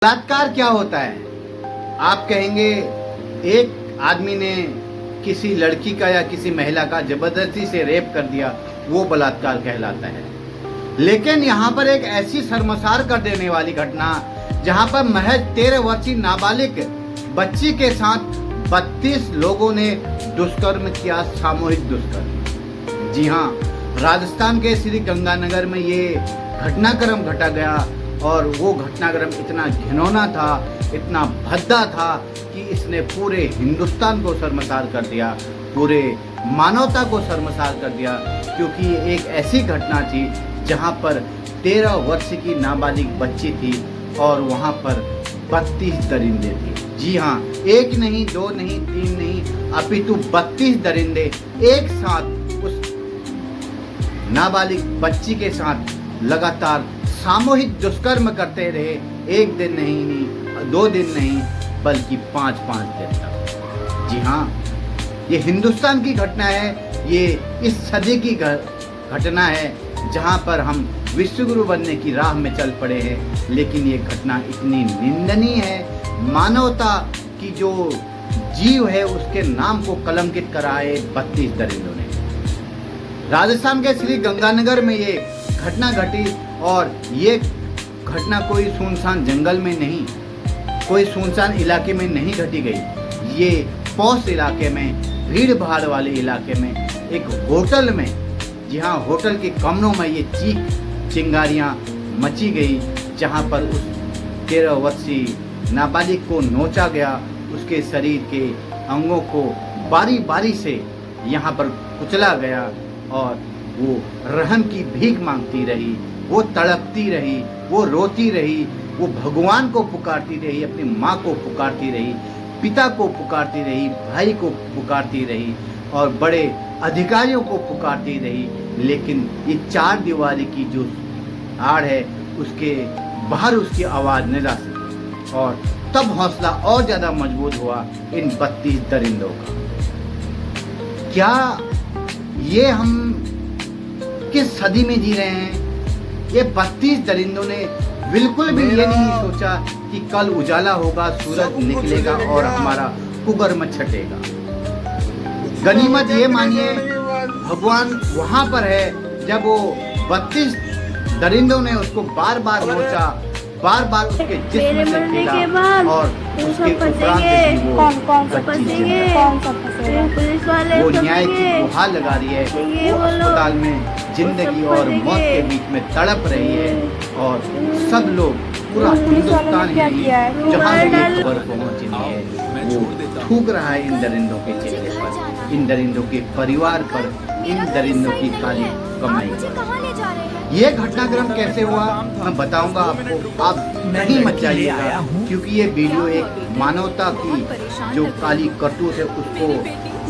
बलात्कार क्या होता है? आप कहेंगे एक आदमी ने किसी लड़की का या किसी महिला का जबरदस्ती से रेप कर दिया, वो बलात्कार कहलाता है। लेकिन यहाँ पर एक ऐसी शर्मसार कर देने वाली घटना जहाँ पर महज 13 वर्षीय नाबालिग बच्ची के साथ 32 लोगों ने दुष्कर्म किया, सामूहिक दुष्कर्म। जी हाँ, राजस्थान के श्री गंगानगर में ये घटनाक्रम घटा गया और वो घटनाक्रम इतना घिनौना था, इतना भद्दा था कि इसने पूरे हिंदुस्तान को शर्मसार कर दिया, पूरे मानवता को शर्मसार कर दिया। क्योंकि ये एक ऐसी घटना थी जहाँ पर 13 वर्ष की नाबालिग बच्ची थी और वहाँ पर 32 दरिंदे थे। जी हाँ, एक नहीं, दो नहीं, तीन नहीं, अपितु 32 दरिंदे एक साथ उस नाबालिग बच्ची के साथ लगातार सामूहिक दुष्कर्म करते रहे। एक दिन नहीं, 2 दिन नहीं, बल्कि 5-5 दिन तक। जी हाँ, ये हिंदुस्तान की घटना है, ये इस सदी की घटना है जहाँ पर हम विश्वगुरु बनने की राह में चल पड़े हैं। लेकिन ये घटना इतनी निंदनीय है, मानवता की जो जीव है उसके नाम को कलंकित कराए 32 दरिंदों ने। राजस्थान के श्री गंगानगर में ये घटना घटी और ये घटना कोई सुनसान जंगल में नहीं, कोई सुनसान इलाके में नहीं घटी गई। ये पौष इलाके में, भीड़ भाड़ वाले इलाके में, एक होटल में, जी हाँ, होटल के कमरों में ये चीख चिंगारियाँ मची गई, जहाँ पर उस 13 वर्षीय नाबालिग को नोचा गया, उसके शरीर के अंगों को बारी बारी से यहाँ पर कुचला गया और वो रहम की भीख मांगती रही, वो तड़पती रही, वो रोती रही, वो भगवान को पुकारती रही, अपनी माँ को पुकारती रही, पिता को पुकारती रही, भाई को पुकारती रही और बड़े अधिकारियों को पुकारती रही। लेकिन ये 4 दीवारी की जो आड़ है उसके बाहर उसकी आवाज़ न जा सकी और तब हौसला और ज़्यादा मजबूत हुआ इन 32 दरिंदों का। क्या ये हम किस सदी में जी रहे हैं? ये 32 दरिंदों ने बिल्कुल भी ये नहीं सोचा कि कल उजाला होगा, सूरज निकलेगा और हमारा कुकर्म छटेगा। गनीमत ये मानिए भगवान वहाँ पर है जब वो 32 दरिंदों ने उसको बार बार नोचा, बार बार उसके जिस्म से खेला और उसके उपरांत भी वो बच्ची वो न्याय की गुहार लगा रही है, वो अस्पताल में जिंदगी और मौत के बीच में तड़प रही है और सब लोग, पूरा हिंदुस्तान ही जहाँ भी खबर पहुँच रही है वो थूक रहा है इन दरिंदों के चेहरे पर, इन दरिंदों के परिवार पर, इन दरिंदों की काली कमाई पर। ये घटनाक्रम कैसे हुआ मैं बताऊंगा आपको, आप नहीं मत जाइएगा, क्योंकि ये वीडियो एक मानवता की जो काली करतूत है उसको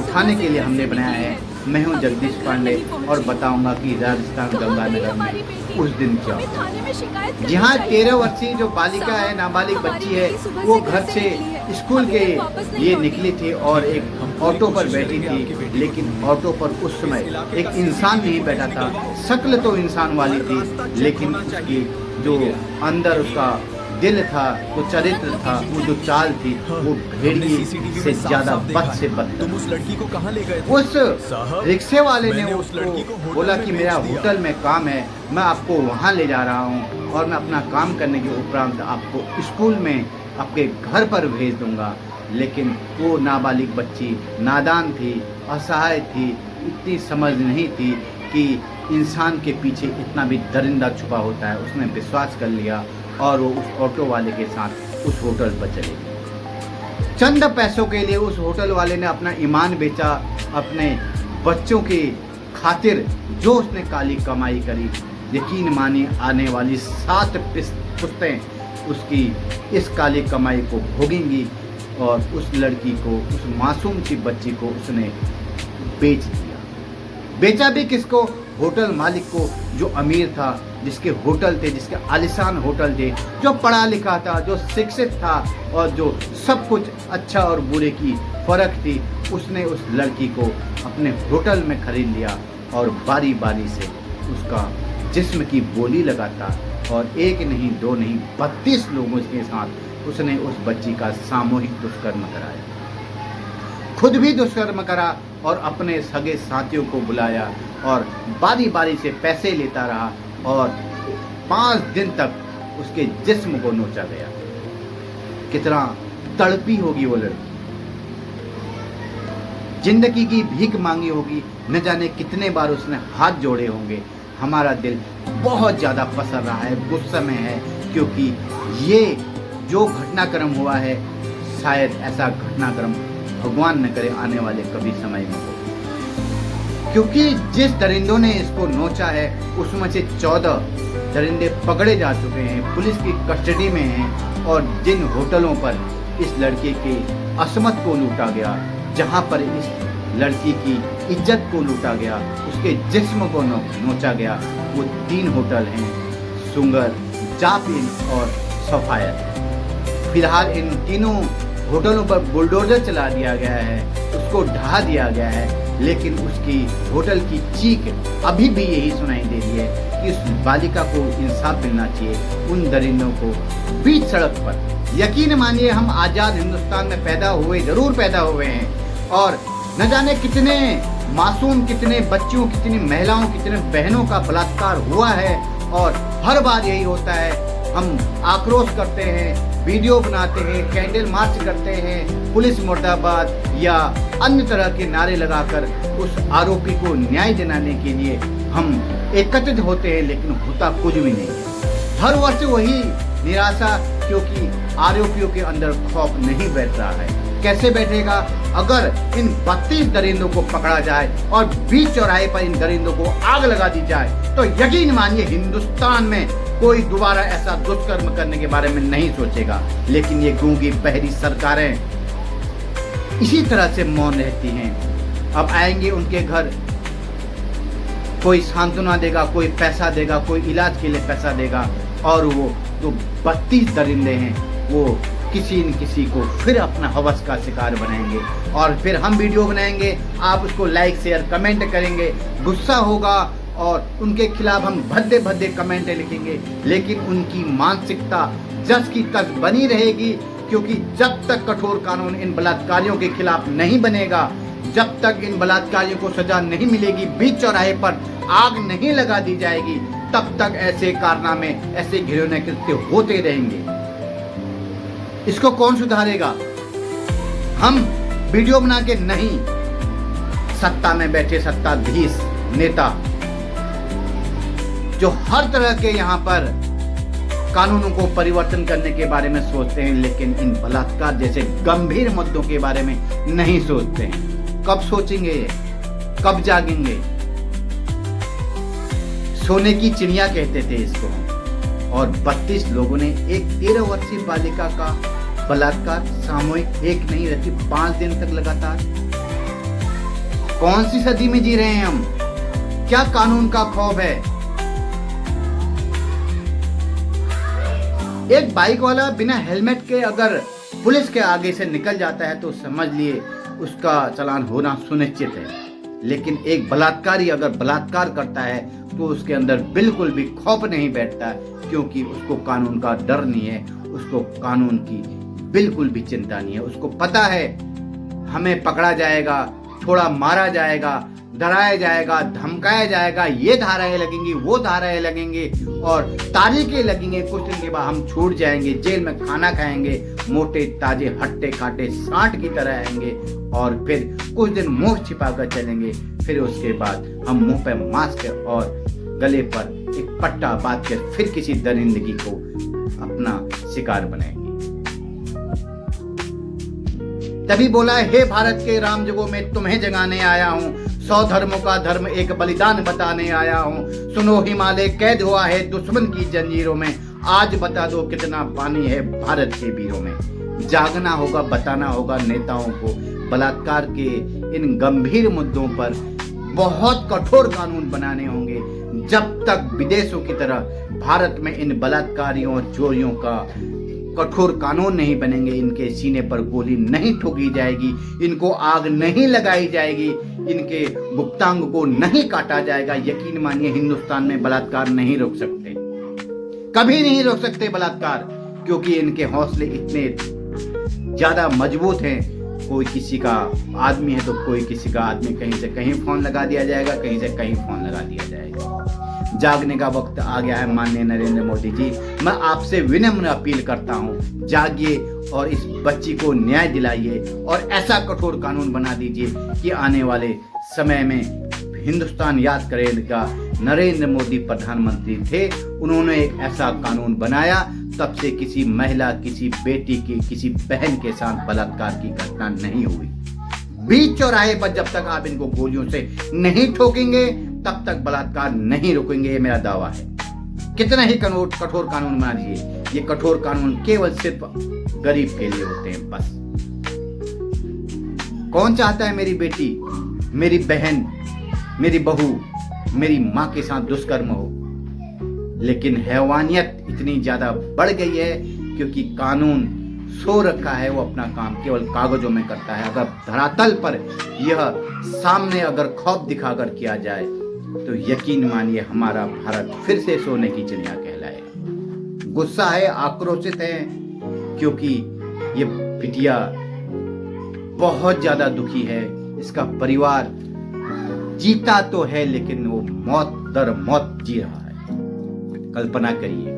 उठाने के लिए हमने बनाया है। मैं हूं जगदीश पांडे और बताऊंगा कि राजस्थान गंगानगर में उस दिन क्या हुआ। जहाँ 13 वर्षीय जो बालिका है, नाबालिग बच्ची है, वो घर से स्कूल के लिए निकली थी और एक ऑटो पर बैठी थी। लेकिन ऑटो पर उस समय एक इंसान नहीं बैठा था। शक्ल तो इंसान वाली थी, लेकिन उसकी जो अंदर उसका दिल था, वो चरित्र था, वो जो चाल थी, वो भेड़िए से ज्यादा बद से बद। तुम उस लड़की को कहाँ ले गए? उस रिक्शे वाले ने उसको बोला कि मेरा होटल में काम है, मैं आपको वहाँ ले जा रहा हूँ और मैं अपना काम करने के उपरांत आपको स्कूल में आपके घर पर भेज दूंगा। लेकिन वो नाबालिग बच्ची नादान थी, असहाय थी, इतनी समझ नहीं थी कि इंसान के पीछे इतना भी दरिंदा छुपा होता है। उसने विश्वास कर लिया और वो उस ऑटो वाले के साथ उस होटल पर चले गए। चंद पैसों के लिए उस होटल वाले ने अपना ईमान बेचा, अपने बच्चों की खातिर जो उसने काली कमाई करी। यकीन मानिए आने वाली 7 पुश्तें उसकी इस काली कमाई को भोगेंगी और उस लड़की को, उस मासूम सी बच्ची को उसने बेच दिया। बेचा भी किसको? होटल मालिक को, जो अमीर था, जिसके होटल थे, जिसके आलिशान होटल थे, जो पढ़ा लिखा था, जो शिक्षित था और जो सब कुछ अच्छा और बुरे की फर्क थी। उसने उस लड़की को अपने होटल में खरीद लिया और बारी बारी से उसका जिस्म की बोली लगाता, और एक नहीं, दो नहीं, 32 लोगों के साथ उसने उस बच्ची का सामूहिक दुष्कर्म कराया। खुद भी दुष्कर्म करा और अपने सगे साथियों को बुलाया और बारी बारी से पैसे लेता रहा और 5 दिन तक उसके जिस्म को नोचा गया। कितना तड़पी होगी वो लड़की, जिंदगी की भीख मांगी होगी, न जाने कितने बार उसने हाथ जोड़े होंगे। हमारा दिल बहुत ज़्यादा पसर रहा है, गुस्से में है, क्योंकि ये जो घटनाक्रम हुआ है शायद ऐसा घटनाक्रम भगवान न करे आने वाले कभी समय में हो, क्योंकि जिस दरिंदों ने इसको नोचा है उसमें से 14 दरिंदे पकड़े जा चुके हैं, पुलिस की कस्टडी में हैं। और जिन होटलों पर इस लड़के की असमत को लूटा गया, जहां पर इस लड़की की इज्जत को लूटा गया, उसके जिस्म को नोचा गया, वो 3 होटल हैं, सुंगर, जापिन और सफायर। फिलहाल इन तीनों होटलों पर बुलडोजर चला दिया गया है, उसको ढहा दिया गया है, लेकिन उसकी होटल की चीख अभी भी यही सुनाई दे रही है कि उस बालिका को इंसाफ मिलना चाहिए, उन दरिंदों को बीच सड़क पर। यकीन मानिए, हम आज़ाद हिंदुस्तान में पैदा हुए, जरूर पैदा हुए हैं, और न जाने कितने मासूम, कितने बच्चों, कितनी महिलाओं, कितने बहनों का बलात्कार हुआ है। और हर बार यही होता है, हम आक्रोश करते हैं, वीडियो बनाते हैं, कैंडल मार्च करते हैं, पुलिस मुर्दाबाद या अन्य तरह के नारे लगाकर उस आरोपी को न्याय दिलाने के लिए हम एकत्रित होते हैं, लेकिन होता कुछ भी नहीं है। हर वर्ष वही निराशा, क्योंकि आरोपियों के अंदर खौफ नहीं बैठ रहा है। कैसे बैठेगा? अगर इन 32 दरिंदों को पकड़ा जाए और बीच चौराहे पर इन दरिंदों को आग लगा दी जाए, तो यकीन मानिए हिंदुस्तान में कोई दोबारा ऐसा दुष्कर्म करने के बारे में नहीं सोचेगा। लेकिन ये गूंगी बहरी सरकारें इसी तरह से मौन रहती हैं। अब आएंगे उनके घर, कोई सांत्वना देगा, कोई पैसा देगा, कोई इलाज के लिए पैसा देगा, और वो जो 32 दरिंदे हैं वो किसी न किसी को फिर अपना हवस का शिकार बनाएंगे, और फिर हम वीडियो बनाएंगे, आप उसको लाइक शेयर कमेंट करेंगे, गुस्सा होगा और उनके खिलाफ हम भद्दे भद्दे कमेंट लिखेंगे, लेकिन उनकी मानसिकता जस की तस बनी रहेगी। क्योंकि जब तक कठोर कानून इन बलात्कारियों के खिलाफ नहीं बनेगा, जब तक इन बलात्कारियों को सजा नहीं मिलेगी, बीच चौराहे पर आग नहीं लगा दी जाएगी, तब तक ऐसे कारनामे, ऐसे घिनौने कृत्य होते रहेंगे। इसको कौन सुधारेगा? हम वीडियो बना के नहीं, सत्ता में बैठे सत्ताधीश नेता जो हर तरह के यहाँ पर कानूनों को परिवर्तन करने के बारे में सोचते हैं, लेकिन इन बलात्कार जैसे गंभीर मुद्दों के बारे में नहीं सोचते हैं। कब सोचेंगे ये? कब जागेंगे? सोने की चिड़िया कहते थे इसको। और 32 लोगों ने एक 13 वर्षीय बालिका का बलात्कार सामूहिक, एक नहीं रहती 5 दिन तक लगातार। कौन सी सदी में जी रहे हैं हम? क्या कानून का खौफ है? एक बाइक वाला बिना हेलमेट के अगर पुलिस के आगे से निकल जाता है तो समझ लिए उसका चालान होना सुनिश्चित है, लेकिन एक बलात्कारी अगर बलात्कार करता है तो उसके अंदर बिल्कुल भी खौफ नहीं बैठता, क्योंकि उसको कानून का डर नहीं है, उसको कानून की बिल्कुल भी चिंता नहीं है। उसको पता है हमें पकड़ा जाएगा, थोड़ा मारा जाएगा, डराया जाएगा, धमकाया जाएगा, ये धाराएं लगेंगी, वो धाराएं लगेंगी और तारीखें लगेंगे, कुछ दिन के बाद हम छूट जाएंगे, जेल में खाना खाएंगे, मोटे ताजे हट्टे काटे सांड की तरह आएंगे, और फिर कुछ दिन मुंह छिपा कर चलेंगे। फिर उसके बाद हम मुंह पे मास्क और गले पर एक पट्टा बांध कर फिर किसी दरिंदगी को अपना शिकार बनाएंगे। तभी बोला, हे भारत के राम जगो में तुम्हें जगाने आया हूँ, 100 धर्मों का धर्म एक बलिदान बताने आया हूँ। सुनो हिमालय कैद हुआ है दुश्मन की जंजीरों में, आज बता दो कितना पानी है भारत के वीरों में। जागना होगा, बताना होगा नेताओं को, बलात्कार के इन गंभीर मुद्दों पर बहुत कठोर कानून बनाने होंगे। जब तक विदेशों की तरह भारत में इन बलात्कारियों और चोरियों का कठोर कानून नहीं बनेंगे, इनके सीने पर गोली नहीं ठोकी जाएगी, इनको आग नहीं लगाई जाएगी, इनके गुप्तांग को नहीं काटा जाएगा, यकीन मानिए हिंदुस्तान में बलात्कार नहीं रोक सकते। कभी नहीं रोक सकते बलात्कार, क्योंकि इनके हौसले इतने ज्यादा मजबूत हैं। कोई किसी का आदमी है तो कोई किसी का आदमी, कहीं से कहीं फोन लगा दिया जाएगा, कहीं से कहीं फोन लगा दिया जाएगा। जागने का वक्त आ गया है माननीय नरेंद्र मोदी जी। मैं आपसे विनम्र अपील करता हूं, जागिए और इस बच्ची को न्याय दिलाइए और ऐसा कठोर कानून बना दीजिए कि आने वाले समय में हिंदुस्तान याद करेगा नरेंद्र मोदी प्रधानमंत्री थे, उन्होंने एक ऐसा कानून बनाया, तब से किसी महिला, किसी बेटी की, किसी बहन के साथ बलात्कार की घटना नहीं हुई। बीच चौराहे पर जब तक आप इनको गोलियों से नहीं ठोकेंगे तब तक बलात्कार नहीं रुकेंगे, ये मेरा दावा है। कितना ही कठोर कानून बना दीजिए, ये कठोर कानून केवल सिर्फ गरीब के लिए होते हैं बस। कौन चाहता है मेरी बेटी, मेरी बहन, मेरी बहू, मेरी मां के साथ दुष्कर्म हो? लेकिन हैवानियत इतनी ज्यादा बढ़ गई है क्योंकि कानून सो रखा है, वो अपना काम केवल कागजों में करता है। अगर धरातल पर यह सामने अगर खौफ दिखाकर किया जाए तो यकीन मानिए हमारा भारत फिर से सोने की चिड़िया कहलाएगा। गुस्सा है, आक्रोशित है, क्योंकि ये बिटिया बहुत ज्यादा दुखी है। इसका परिवार जीता तो है लेकिन वो मौत दर मौत जी रहा है। कल्पना करिए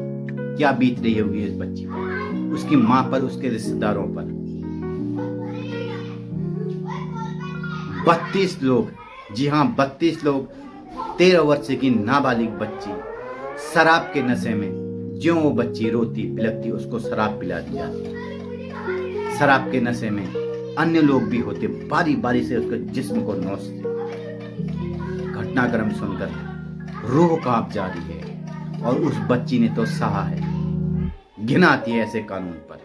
क्या बीत रही होगी इस बच्ची पर, उसकी मां पर, उसके रिश्तेदारों पर। 32 लोग, जी हां 32 लोग, 13 वर्ष की नाबालिग बच्ची शराब के नशे में, ज्यों वो बच्ची रोती बिलखती उसको शराब पिला दी जाती। शराब के नशे में अन्य लोग भी होते, बारी बारी से उसके जिस्म को नोचते। घटनाक्रम सुनकर रूह कांप जा रही है और उस बच्ची ने तो सहा है। घिन आती है ऐसे कानून पर।